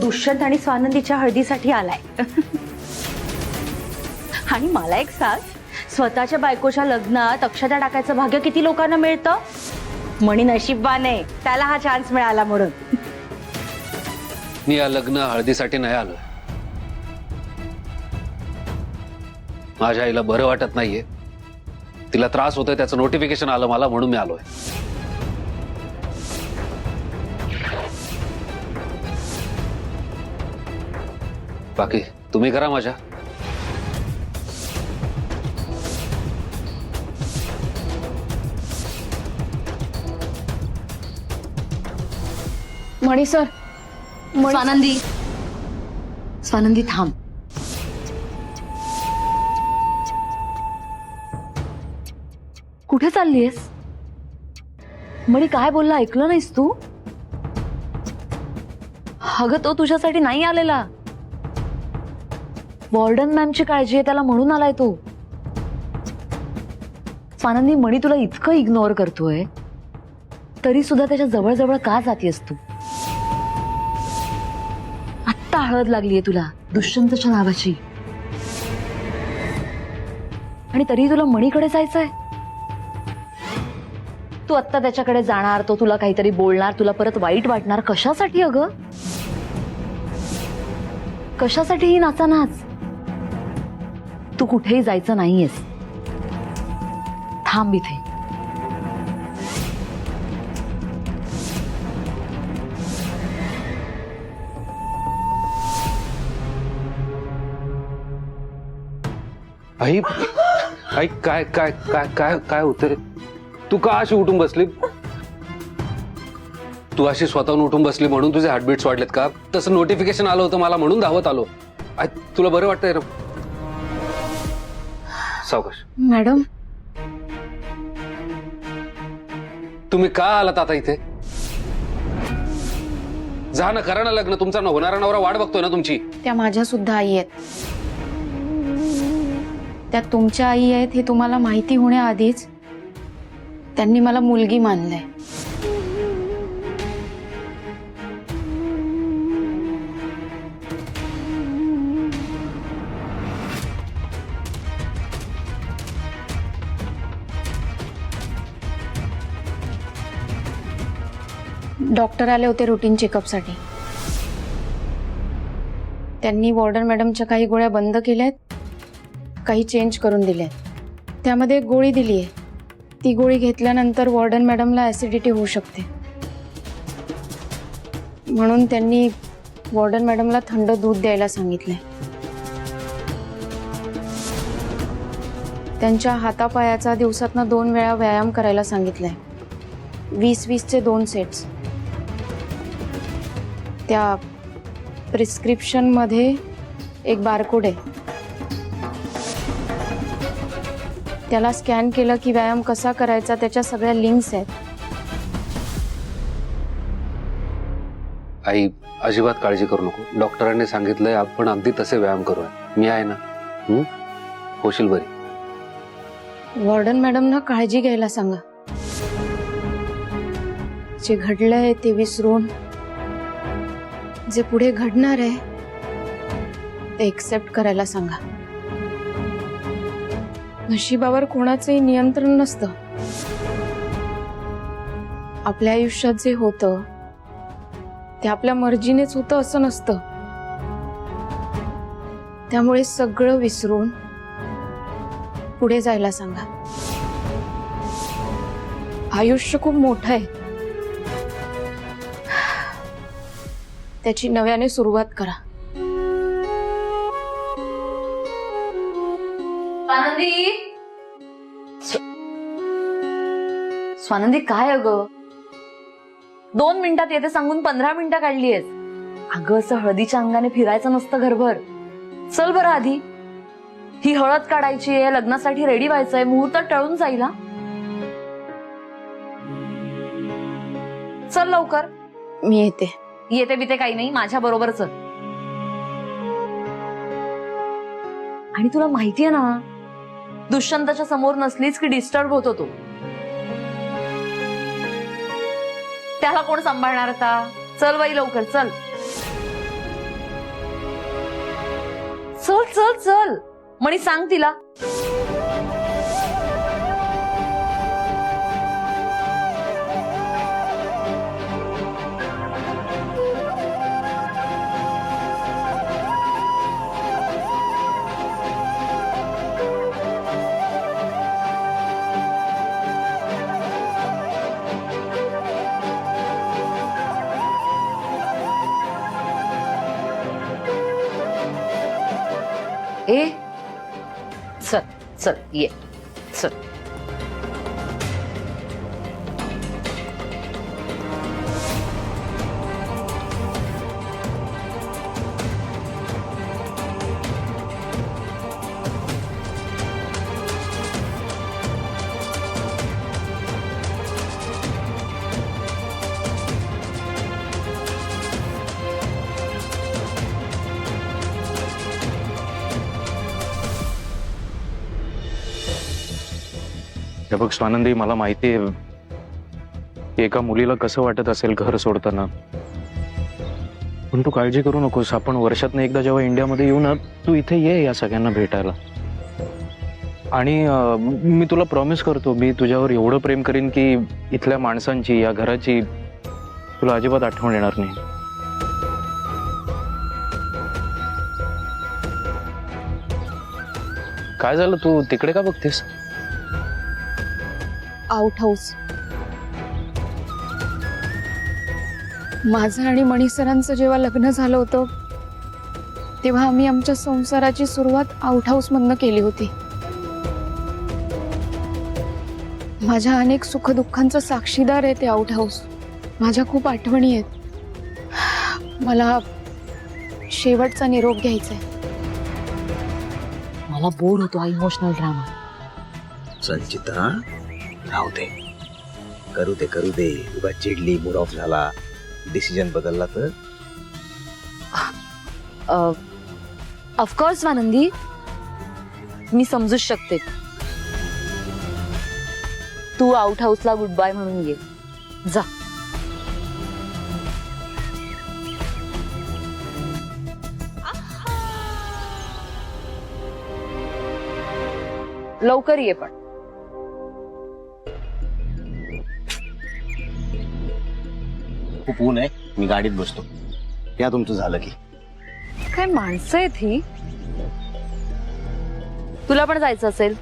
दुष्यंत आणि स्वानंदीच्या हळदीसाठी आलाय. आणि मला एक सांग, स्वतःच्या बायकोच्या लग्नात अक्षता टाकायचं भाग्य किती लोकांना मिळतं? मणी नशीबवाने, त्याला हा चान्स मिळाला म्हणून. मी या लग्न हळदीसाठी नाही आलोय. माझ्या आईला बरं वाटत नाहीये, तिला त्रास होतोय, त्याचं नोटिफिकेशन आलं मला, म्हणून मी आलोय. बाकी तुम्ही करा माझ्या. मणी सर, स्वानंदी, स्वानंदी थांब. कुठे चाललीयस? मणी काय बोलला ऐकलं नाहीस तू? अगं तो तुझ्यासाठी नाही आलेला. वॉर्डन मॅमची काळजी आहे त्याला म्हणून आलाय तो. स्वानंदी, मणी तुला इतकं इग्नोर करतोय तरी सुद्धा त्याच्या जवळ जवळ का जातीयस तू? आत्ता हळद लागलीये तुला दुष्यंतच्या नावाची, आणि तरी तुला मणीकडे जायचंय. तू आत्ता त्याच्याकडे जाणार, तो तुला काहीतरी बोलणार, तुला परत वाईट वाटणार. कशासाठी अगं? कशासाठी ही नाचानाच? तू कुठेही जायचं नाहीयेस. थांब इथे. आई, आई काय काय काय काय काय होतंय? तू का अशी उठून बसली? तू अशी स्वतःहून उठून बसली म्हणून तुझे हार्टबीट्स वाढलेत का? तसं नोटिफिकेशन आलं होतं मला म्हणून धावत आलो. आई, तुला बरं वाटतंय ना? सावकाश. मॅडम, तुम्ही का आलात आता इथे? जा ना, करा ना लग्न. तुमचा होणारा नवरा वाट बघतोय ना तुमची. त्या माझ्या सुद्धा आई आहेत. त्या तुमच्या आई आहेत हे तुम्हाला माहिती होण्याआधीच त्यांनी मला मुलगी मानलंय. डॉक्टर आले होते रुटीन चेकअपसाठी. त्यांनी वॉर्डन मॅडमच्या काही गोळ्या बंद केल्यात, काही चेंज करून दिल्यात. त्यामध्ये एक गोळी दिली आहे. ती गोळी घेतल्यानंतर वॉर्डन मॅडमला ऍसिडिटी होऊ शकते, म्हणून त्यांनी वॉर्डन मॅडमला थंड दूध द्यायला सांगितलंय. त्यांच्या हातापायाचा दिवसातनं 2 वेळा व्यायाम करायला सांगितलंय. 20-20चे 2 सेट्स. त्या प्रिस्क्रिप्शनमध्ये एक बारकोड आहे. त्याला स्कॅन केलं की व्यायाम कसा करायचा त्याच्या सगळ्या लिंक्स आहेत. आई, अजिबात काळजी करू नको. डॉक्टरांनी सांगितलंय आपण अगदी तसे व्यायाम करूया. मी आहे ना, होशील बरी. वॉर्डन मॅडमना काळजी घ्यायला सांगा. जे घडलंय ते विसरून जे पुढे घडणार आहे ते एक्सेप्ट करायला सांगा. नशिबावर कोणाचंही नियंत्रण नसतं. आपल्या आयुष्यात जे होतं ते आपल्या मर्जीनेच होतं असं नसतं. त्यामुळे सगळं विसरून पुढे जायला सांगा. आयुष्य खूप मोठं आहे, त्याची नव्याने सुरुवात करा. स्वानंदी, काय अगं 2 मिनिटात येते सांगून 15 मिनिटं काढलीयस. अगं असं हळदीच्या अंगाने फिरायचं नसतं घरभर. चल बरं आधी. ही हळद काढायची आहे, लग्नासाठी रेडी व्हायचंय, मुहूर्त टळून जाईल. चल लवकर. मी येते. येते बिते काही नाही, माझ्या बरोबर चल. आणि तुला माहितीये ना, दुष्यंतच्या समोर नसलीच की डिस्टर्ब होतो तो. त्याला कोण सांभाळणार आता? चल बाई लवकर चल. चल चल चल मणी, सांग तिला. ए चल चल ये चल. हे बघ स्वानंदी, मला माहिती आहे एका मुलीला कसं वाटत असेल घर सोडताना, पण तू काळजी करू नकोस. आपण वर्षातनं एकदा जेव्हा इंडियामध्ये येऊ ना, तू इथे ये या सगळ्यांना भेटायला. आणि मी तुला प्रॉमिस करतो, मी तुझ्यावर एवढं प्रेम करीन की इथल्या माणसांची, या घराची तुला अजिबात आठवण येणार नाही. काय झालं, तू तिकडे का बघतेस? Out house. माझं आणि मणी सरांचं जेव्हा लग्न झालं होतं तेव्हा आम्ही आमच्या संसाराची सुरुवात आउट हाऊस मधनं केली होती. माझ्या अनेक सुखदुःखांचं साक्षीदार आहे ते आउट हाऊस. माझ्या खूप आठवणी आहेत. मला शेवटचा निरोप घ्यायचा आहे. मला बोर होतो हा इमोशनल ड्रामा. संचिता, राहू दे, करू दे. उगा चिडली, मूड ऑफ झाला, डिसिजन बदलला तर? ऑफकोर्स स्वानंदी, मी समजूच शकते. तू आउट हाऊसला गुड बाय म्हणून ये जा. लवकर ये पण. खूप ऊन आहे, मी गाडीत बसतो. या तुमचं झालं की. काय माणसं आहेत ही. तुला पण जायचं असेल